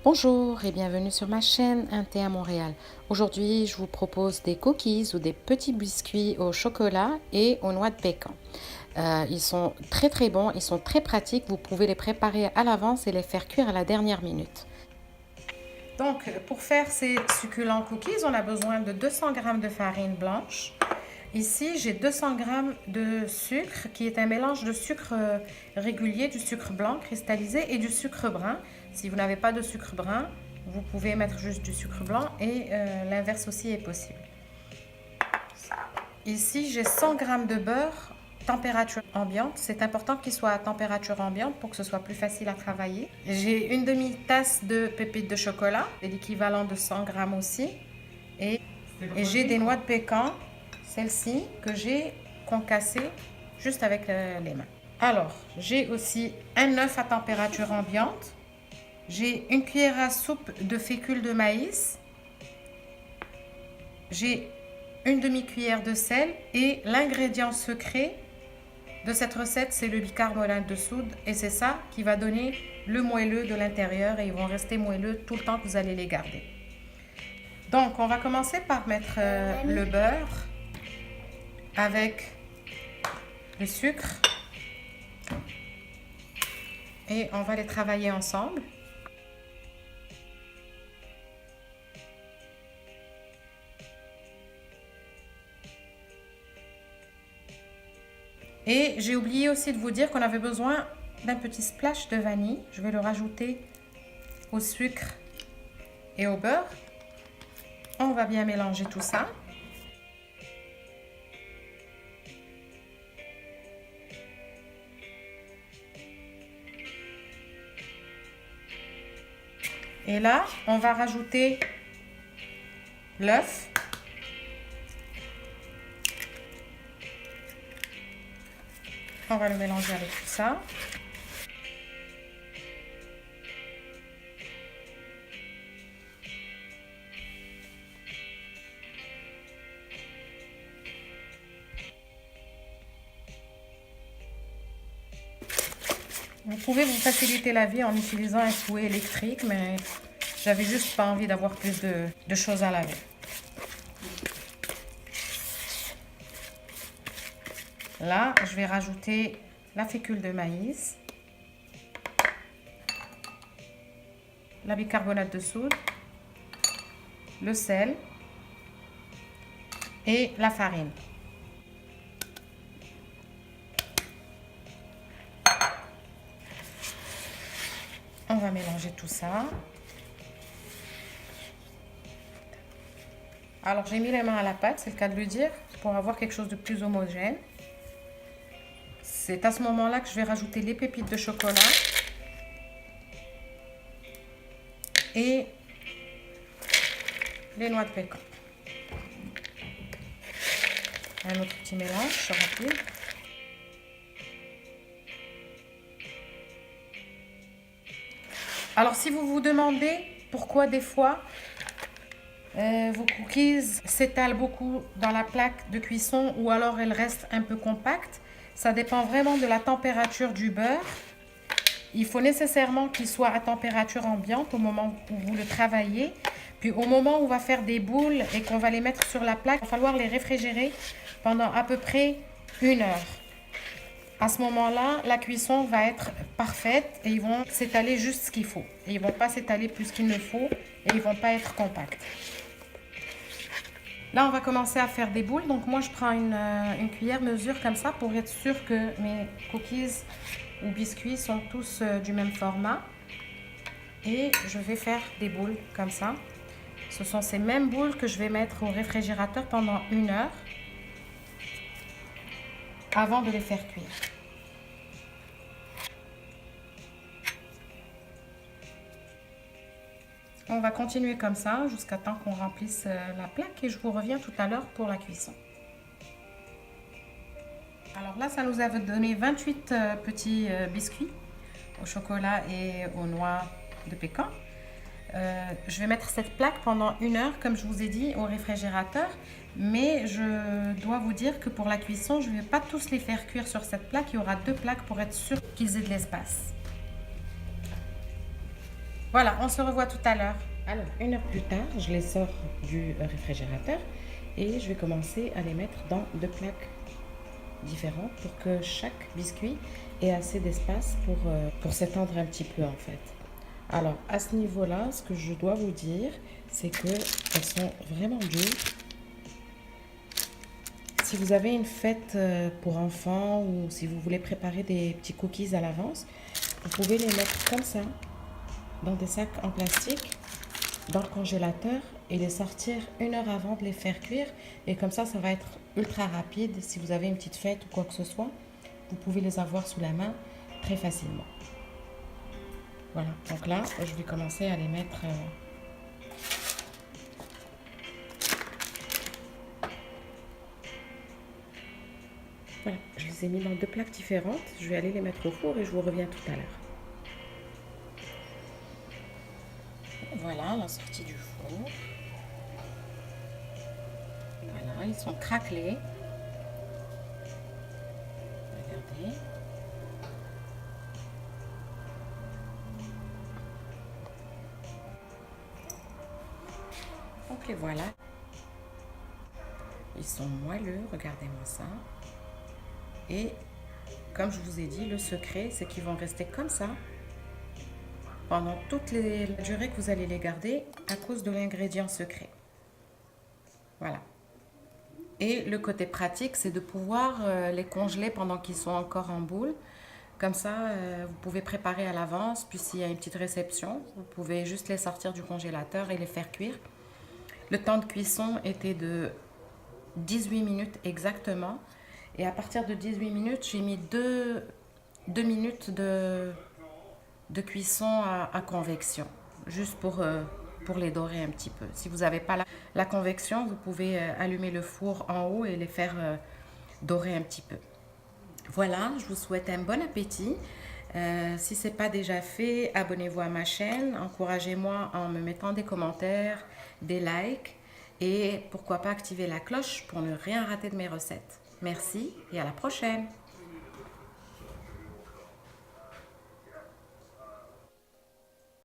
Bonjour et bienvenue sur ma chaîne Un thé à Montréal. Aujourd'hui, je vous propose des cookies ou des petits biscuits au chocolat et aux noix de pécan. Ils sont très bons, ils sont très pratiques. Vous pouvez les préparer à l'avance et les faire cuire à la dernière minute. Donc, pour faire ces succulents cookies, on a besoin de 200 g de farine blanche. Ici, j'ai 200 g de sucre qui est un mélange de sucre régulier, du sucre blanc cristallisé et du sucre brun. Si vous n'avez pas de sucre brun, vous pouvez mettre juste du sucre blanc et l'inverse aussi est possible. Ici, j'ai 100 g de beurre température ambiante. C'est important qu'il soit à température ambiante pour que ce soit plus facile à travailler. J'ai une demi-tasse de pépites de chocolat, c'est l'équivalent de 100 g aussi. Et j'ai des noix de pécan, celles-ci que j'ai concassées juste avec les mains. Alors, j'ai aussi un œuf à température ambiante. J'ai une cuillère à soupe de fécule de maïs. J'ai une demi-cuillère de sel et l'ingrédient secret de cette recette, c'est le bicarbonate de soude et c'est ça qui va donner le moelleux de l'intérieur et ils vont rester moelleux tout le temps que vous allez les garder. Donc, on va commencer par mettre le beurre avec le sucre et on va les travailler ensemble. Et j'ai oublié aussi de vous dire qu'on avait besoin d'un petit splash de vanille. Je vais le rajouter au sucre et au beurre. On va bien mélanger tout ça. Et là, on va rajouter l'œuf. On va le mélanger avec tout ça. Vous pouvez vous faciliter la vie en utilisant un fouet électrique, mais j'avais juste pas envie d'avoir plus de choses à laver. Là, je vais rajouter la fécule de maïs, la bicarbonate de soude, le sel et la farine. On va mélanger tout ça. Alors, j'ai mis les mains à la pâte, c'est le cas de le dire, pour avoir quelque chose de plus homogène. C'est à ce moment-là que je vais rajouter les pépites de chocolat et les noix de pécan. Un autre petit mélange rapide. Alors, si vous vous demandez pourquoi des fois vos cookies s'étalent beaucoup dans la plaque de cuisson ou alors elles restent un peu compactes, ça dépend vraiment de la température du beurre. Il faut nécessairement qu'il soit à température ambiante au moment où vous le travaillez. Puis au moment où on va faire des boules et qu'on va les mettre sur la plaque, il va falloir les réfrigérer pendant à peu près 1 heure. À ce moment-là, la cuisson va être parfaite et ils vont s'étaler juste ce qu'il faut. Et ils ne vont pas s'étaler plus qu'il ne faut et ils ne vont pas être compacts. Là, on va commencer à faire des boules. Donc moi, je prends une cuillère mesure comme ça pour être sûr que mes cookies ou biscuits sont tous du même format. Et je vais faire des boules comme ça. Ce sont ces mêmes boules que je vais mettre au réfrigérateur pendant 1 heure avant de les faire cuire. On va continuer comme ça jusqu'à temps qu'on remplisse la plaque et je vous reviens tout à l'heure pour la cuisson. Alors là, ça nous a donné 28 petits biscuits au chocolat et aux noix de pécan. Je vais mettre cette plaque pendant 1 heure, comme je vous ai dit, au réfrigérateur. Mais je dois vous dire que pour la cuisson, je ne vais pas tous les faire cuire sur cette plaque. Il y aura 2 plaques pour être sûr qu'ils aient de l'espace. Voilà, on se revoit tout à l'heure. Alors, 1 heure plus tard, je les sors du réfrigérateur et je vais commencer à les mettre dans 2 plaques différentes pour que chaque biscuit ait assez d'espace pour s'étendre un petit peu en fait. Alors, à ce niveau-là, ce que je dois vous dire, c'est qu'elles sont vraiment dures. Si vous avez une fête pour enfants ou si vous voulez préparer des petits cookies à l'avance, vous pouvez les mettre comme ça, dans des sacs en plastique, dans le congélateur et les sortir 1 heure avant de les faire cuire. Et comme ça va être ultra rapide. Si vous avez une petite fête ou quoi que ce soit, vous pouvez les avoir sous la main très facilement. Voilà, donc là, je vais commencer à les mettre... Voilà, je les ai mis dans 2 plaques différentes. Je vais aller les mettre au four et je vous reviens tout à l'heure. Voilà la sortie du four. Voilà, ils sont craquelés. Regardez. Donc les voilà. Ils sont moelleux, regardez-moi ça. Et comme je vous ai dit, le secret, c'est qu'ils vont rester comme ça pendant toute la durée que vous allez les garder à cause de l'ingrédient secret. Voilà. Et le côté pratique, c'est de pouvoir les congeler pendant qu'ils sont encore en boule. Comme ça, vous pouvez préparer à l'avance. Puis s'il y a une petite réception, vous pouvez juste les sortir du congélateur et les faire cuire. Le temps de cuisson était de 18 minutes exactement. Et à partir de 18 minutes, j'ai mis 2 minutes de cuisson à convection, juste pour les dorer un petit peu. Si vous n'avez pas la convection, vous pouvez allumer le four en haut et les faire dorer un petit peu. Voilà, je vous souhaite un bon appétit. Si ce n'est pas déjà fait, abonnez-vous à ma chaîne, encouragez-moi en me mettant des commentaires, des likes et pourquoi pas activer la cloche pour ne rien rater de mes recettes. Merci et à la prochaine.